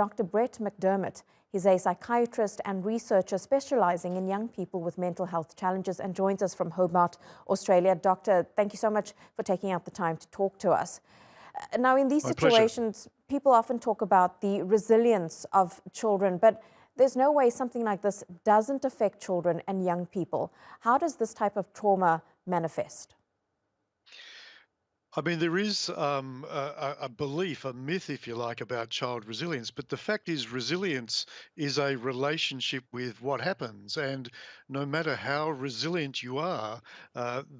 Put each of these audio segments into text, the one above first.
Dr. Brett McDermott. He's a psychiatrist and researcher specializing in young people with mental health challenges and joins us from Hobart, Australia. Doctor, thank you so much for taking out the time to talk to us. Now, in these My pleasure. situations, people often talk about the resilience of children, but there's no way something like this doesn't affect children and young people. How does this type of trauma manifest? I mean, there is a belief, a myth, if you like, about child resilience. But the fact is, resilience is a relationship with what happens. And no matter how resilient you are,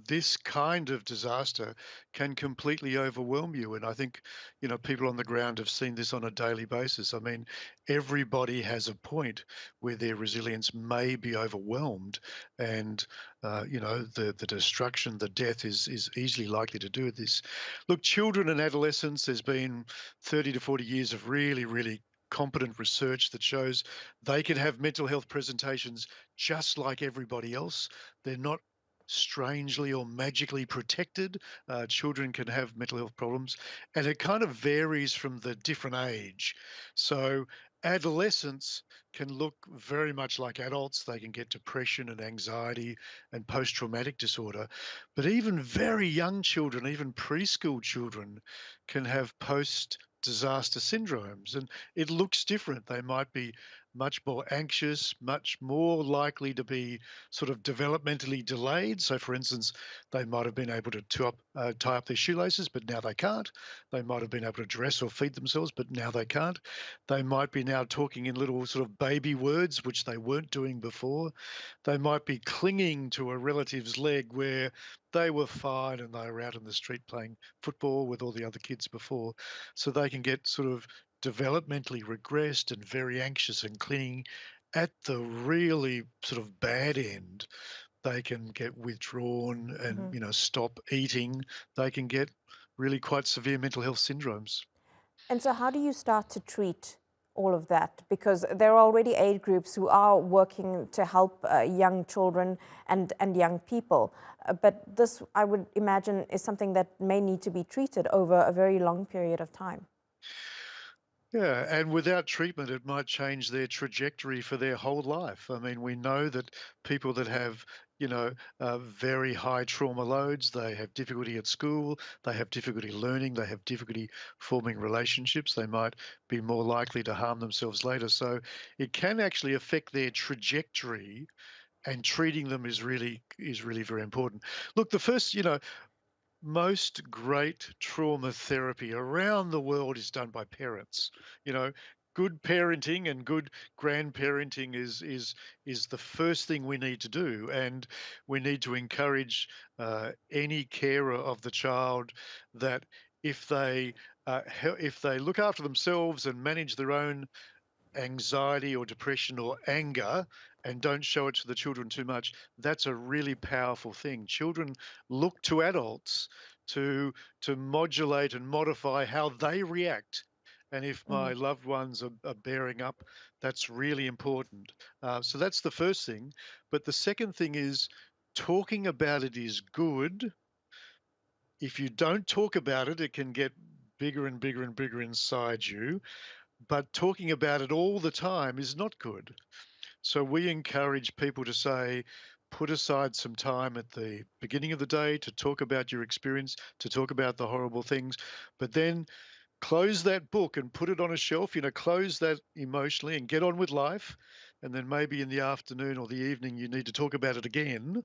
this kind of disaster can completely overwhelm you. And I think, people on the ground have seen this on a daily basis. I mean, everybody has a point where their resilience may be overwhelmed. And, the destruction, the death is easily likely to do with this. Look, children and adolescents, there's been 30 to 40 years of really, really competent research that shows they can have mental health presentations just like everybody else. They're not strangely or magically protected. Children can have mental health problems, and it kind of varies from the different age. So, adolescents can look very much like adults. They can get depression and anxiety and post traumatic disorder. But even very young children, even preschool children, can have post disaster syndromes, and it looks different. They might be much more anxious, much more likely to be sort of developmentally delayed. So, for instance, they might have been able to tie up their shoelaces, but now they can't. They might have been able to dress or feed themselves, but now they can't. They might be now talking in little sort of baby words, which they weren't doing before. They might be clinging to a relative's leg where they were fine and they were out in the street playing football with all the other kids before. So they can get sort of developmentally regressed and very anxious and clinging. At the really sort of bad end, they can get withdrawn and, Mhm. stop eating. They can get really quite severe mental health syndromes. And so, how do you start to treat all of that? Because there are already aid groups who are working to help young children and young people. But this, I would imagine, is something that may need to be treated over a very long period of time. Yeah, and without treatment, it might change their trajectory for their whole life. I mean, we know that people that have, very high trauma loads, they have difficulty at school, they have difficulty learning, they have difficulty forming relationships, they might be more likely to harm themselves later. So it can actually affect their trajectory, and treating them is really very important. Look, the first, most great trauma therapy around the world is done by parents. You know, good parenting and good grandparenting is the first thing we need to do, and we need to encourage any carer of the child that if they look after themselves and manage their own anxiety or depression or anger and don't show it to the children too much, that's a really powerful thing. Children look to adults to modulate and modify how they react. And if my Mm. loved ones are bearing up, that's really important. So that's the first thing. But the second thing is talking about it is good. If you don't talk about it, it can get bigger and bigger and bigger inside you, but talking about it all the time is not good. So we encourage people to say, put aside some time at the beginning of the day to talk about your experience, to talk about the horrible things, but then close that book and put it on a shelf, close that emotionally and get on with life. And then maybe in the afternoon or the evening, you need to talk about it again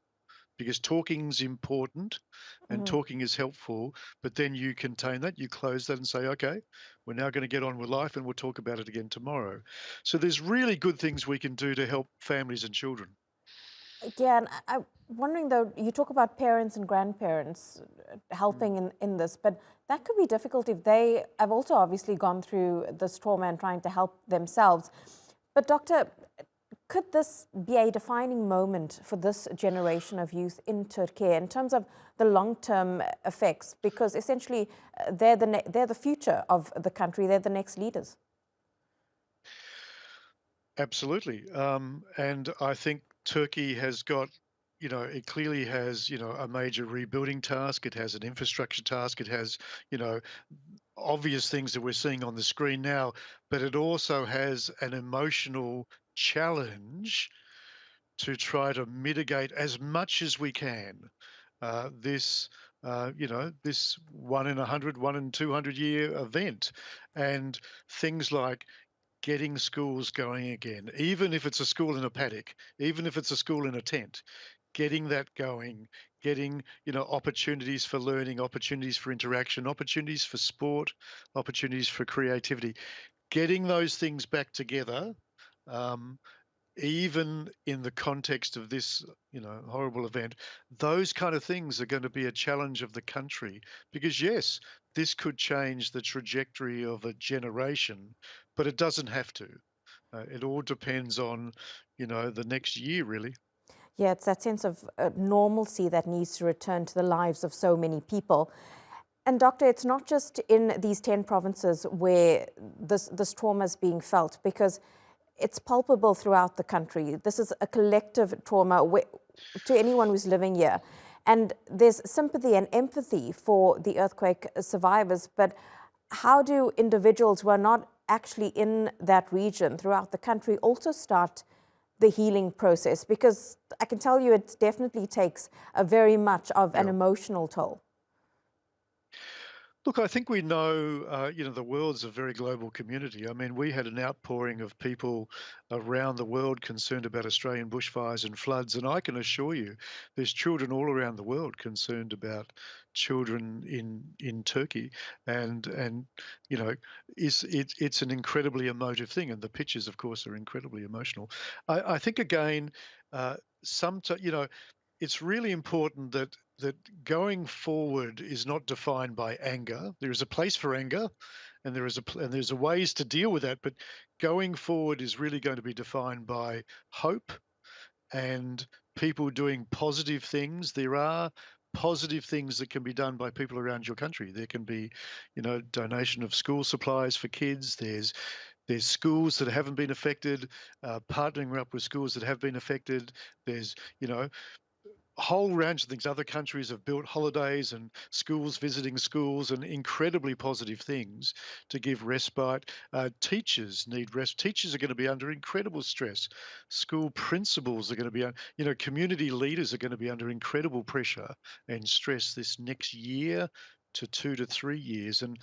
because talking's important and Mhm. talking is helpful, but then you contain that, you close that and say, okay, we're now going to get on with life and we'll talk about it again tomorrow. So there's really good things we can do to help families and children. Yeah, and I'm wondering though, you talk about parents and grandparents Mm. helping in this, but that could be difficult if they have also obviously gone through this trauma and trying to help themselves. But, Doctor, could this be a defining moment for this generation of youth in Turkey in terms of the long-term effects? Because essentially, they're the future of the country, they're the next leaders. Absolutely. And I think Turkey has got it clearly has, a major rebuilding task. It has an infrastructure task. It has, you know, obvious things that we're seeing on the screen now, but it also has an emotional challenge to try to mitigate as much as we can this this 1 in 100, 1 in 200 year event, and things like getting schools going again, even if it's a school in a paddock, even if it's a school in a tent, getting that going, getting, opportunities for learning, opportunities for interaction, opportunities for sport, opportunities for creativity, getting those things back together, um, even in the context of this, horrible event, those kind of things are going to be a challenge of the country because, yes, this could change the trajectory of a generation, but it doesn't have to. It all depends on, the next year, really. Yeah, it's that sense of normalcy that needs to return to the lives of so many people. And doctor, it's not just in these 10 provinces where this trauma is being felt, because it's palpable throughout the country. This is a collective trauma to anyone who's living here. And there's sympathy and empathy for the earthquake survivors, but how do individuals who are not actually in that region throughout the country also start the healing process? Because I can tell you it definitely takes a very much of an Yeah. emotional toll. Look, I think we know, the world's a very global community. I mean, we had an outpouring of people around the world concerned about Australian bushfires and floods, and I can assure you, there's children all around the world concerned about children in Turkey, and it's an incredibly emotive thing, and the pictures, of course, are incredibly emotional. I think again, sometimes it's really important that going forward is not defined by anger. There is a place for anger, and there's a ways to deal with that. But going forward is really going to be defined by hope and people doing positive things. There are positive things that can be done by people around your country. There can be, donation of school supplies for kids. There's schools that haven't been affected, partnering up with schools that have been affected. There's, a whole range of things. Other countries have built holidays and schools visiting schools and incredibly positive things to give respite. Teachers need rest. Teachers are going to be under incredible stress. School principals are going to be, community leaders are going to be under incredible pressure and stress this next year to 2 to 3 years. And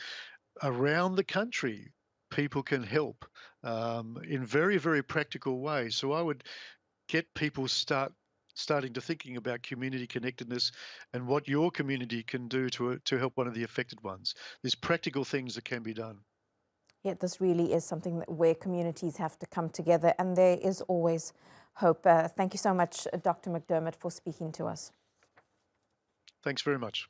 around the country, people can help in very, very practical ways. So I would get people starting to thinking about community connectedness and what your community can do to help one of the affected ones. There's practical things that can be done. Yeah, this really is something where communities have to come together, and there is always hope. Thank you so much, Dr. McDermott, for speaking to us. Thanks very much.